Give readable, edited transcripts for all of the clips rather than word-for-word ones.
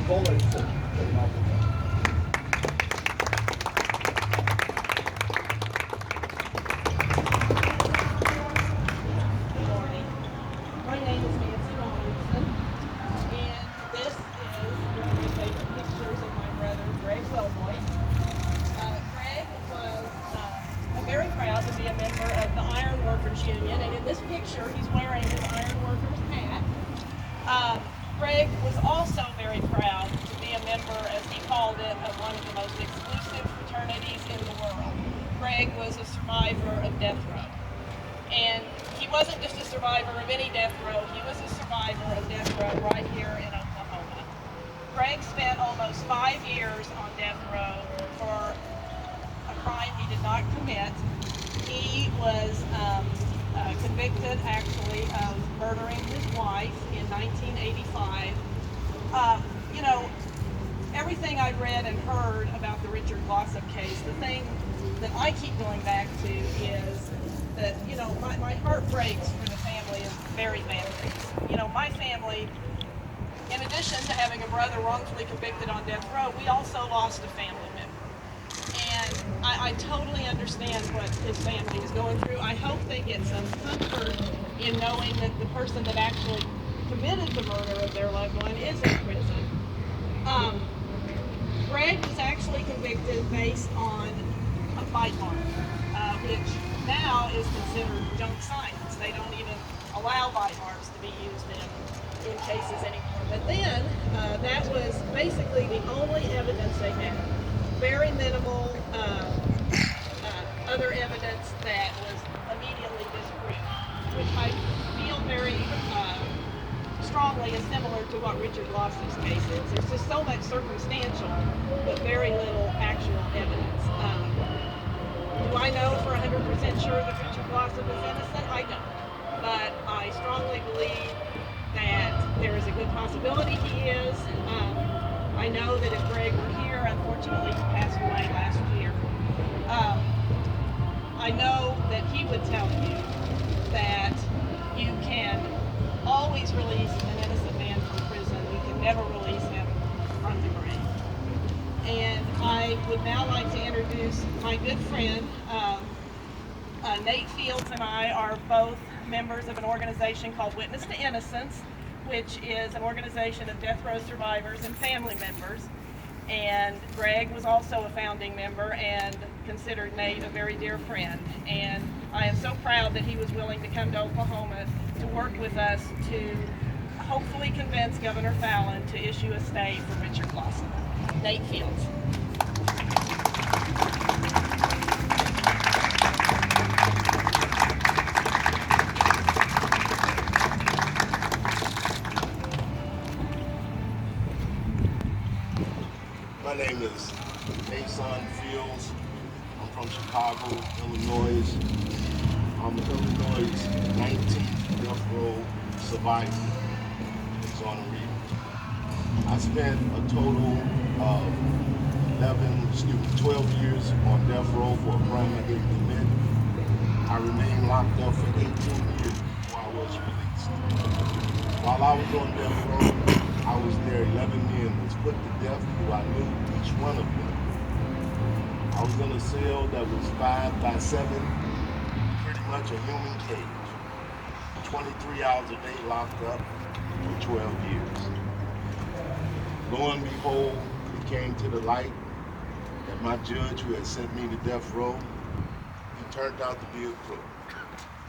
Vollertsen. Good morning. My name is Nancy Vollertsen, and this is one of my favorite pictures of my brother, Greg Wilhoit. Greg was very proud to be a member of the Iron Workers Union, and in this picture, he's wearing his Iron Workers hat. Greg was also very proud to be a member, as he called it, of one of the most exclusive fraternities in the world. Greg was a survivor of death row. And he wasn't just a survivor of any death row, he was a survivor of death row right here in Oklahoma. Greg spent almost 5 years on death row for a crime he did not commit. He was convicted, actually, of murdering his wife in 1985. You know, everything I've read and heard about the Richard Glossop case, the thing that I keep going back to is that, you know, my heart breaks for the family of very bad things. You know, my family, in addition to having a brother wrongfully convicted on death row, we also lost a family member. And I totally understand what his family is going through. I hope they get some comfort in knowing that the person that actually committed the murder of their loved one is in prison. Greg was actually convicted based on a bite mark, which now is considered junk science. They don't even allow bite marks to be used in cases anymore. But then, that was basically the only evidence they had. Very minimal other evidence that was immediately disproved, which I feel very strongly is similar to what Richard Glossop's case is. There's just so much circumstantial, but very little actual evidence. Do I know for 100% sure that Richard Glossop is innocent? I don't. But I strongly believe that there is a good possibility he is. I know that if Greg were here, unfortunately he passed away last year. I know that he would tell you that you can always release an innocent man from prison. You can never release him from the grave. And I would now like to introduce my good friend. Nate Fields and I are both members of an organization called Witness to Innocence, which is an organization of death row survivors and family members. And Greg was also a founding member and considered Nate a very dear friend. And I am so proud that he was willing to come to Oklahoma to work with us to hopefully convince Governor Fallin to issue a stay for Richard Glossop. Nate Fields. My name is Nancy Fields. I'm from Chicago, Illinois. I'm Illinois' 19th death row survivor, exoneree. I spent a total of 12 years on death row for a crime I didn't commit. I remained locked up for 18 years before I was released. While I was on death row, I was there 11 men was put to death who I knew each one of them. I was in a cell that was 5 by 7, pretty much a human cage. 23 hours a day locked up for 12 years. Lo and behold, it came to the light that my judge who had sent me to death row, he turned out to be a crook.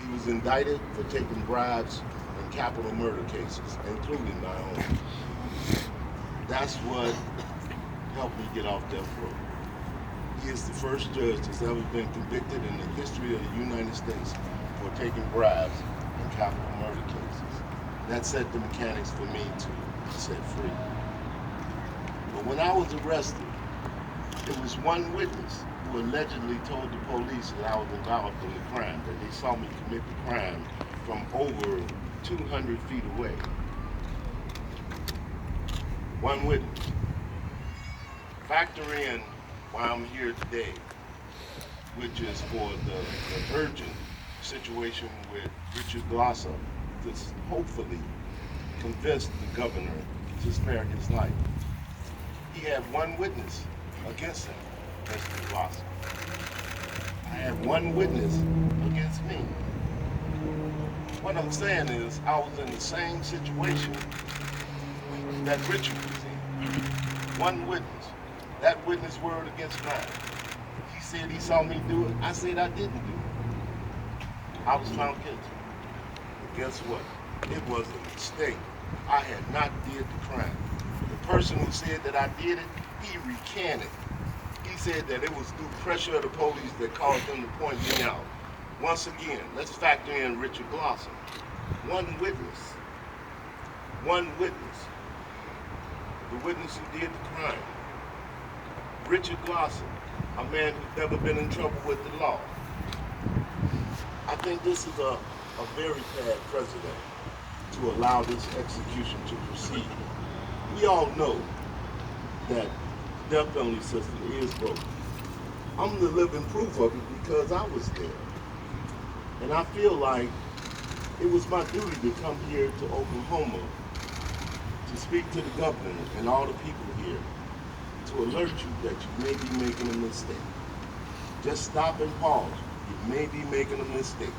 He was indicted for taking bribes in capital murder cases, including my own. That's what helped me get off death row. He is the first judge that's ever been convicted in the history of the United States for taking bribes in capital murder cases. That set the mechanics for me to be set free. But when I was arrested, it was one witness who allegedly told the police that I was involved in the crime, that they saw me commit the crime from over 200 feet away. One witness. Factor in why I'm here today, which is for the urgent situation with Richard Glossop to hopefully convince the governor to spare his life. he had one witness against him, Mr. Blossom. I had one witness against me. What I'm saying is, I was in the same situation that Richard was in. One witness. That witness word against mine. He said he saw me do it. I said I didn't do it. I was found guilty. But guess what? It was a mistake. I had not did the crime. The person who said that I did it, he recanted. He said that it was through pressure of the police that caused them to point me out. Once again, let's factor in Richard Blossom. One witness. One witness. The witness who did the crime. Richard Blossom, a man who's never been in trouble with the law. I think this is a very bad precedent to allow this execution to proceed. We all know that the death penalty system is broken. I'm the living proof of it because I was there. And I feel like it was my duty to come here to Oklahoma to speak to the governor and all the people here to alert you that you may be making a mistake. Just stop and pause. You may be making a mistake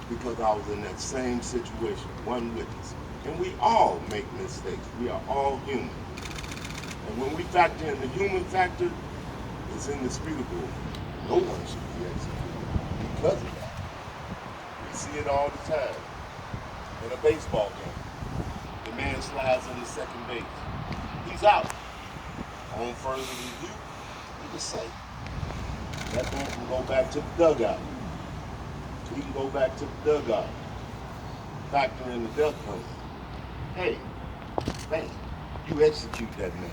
because I was in that same situation, one witness. And we all make mistakes. We are all human. And when we factor in the human factor, it's indisputable. No one should be executed because of that. We see it all the time. In a baseball game, the man slides into second base. He's out. On further review, he was safe. That man can go back to the dugout. He can go back to the dugout. Factor in the death penalty. Hey, man, you execute that man.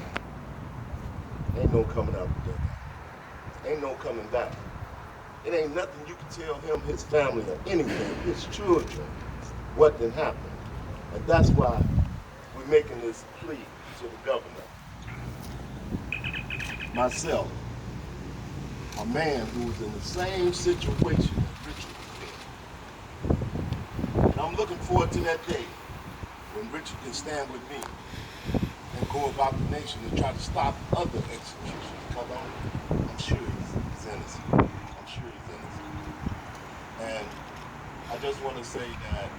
Ain't no coming out the dugout. Ain't no coming back. It ain't nothing you can tell him, his family, or anything, his children, what done happened. And that's why we're making this plea to the governor. Myself, a man who was in the same situation that Richard was in. And I'm looking forward to that day when Richard can stand with me and go about the nation and try to stop other executions because I'm sure he's innocent. I'm sure he's innocent. And I just want to say that,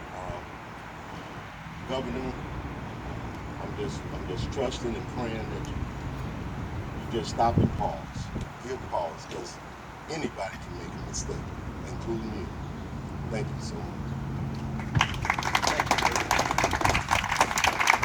Governor, I'm just trusting and praying that you just stop and pause. Give pause, because anybody can make a mistake, including you. Thank you so much.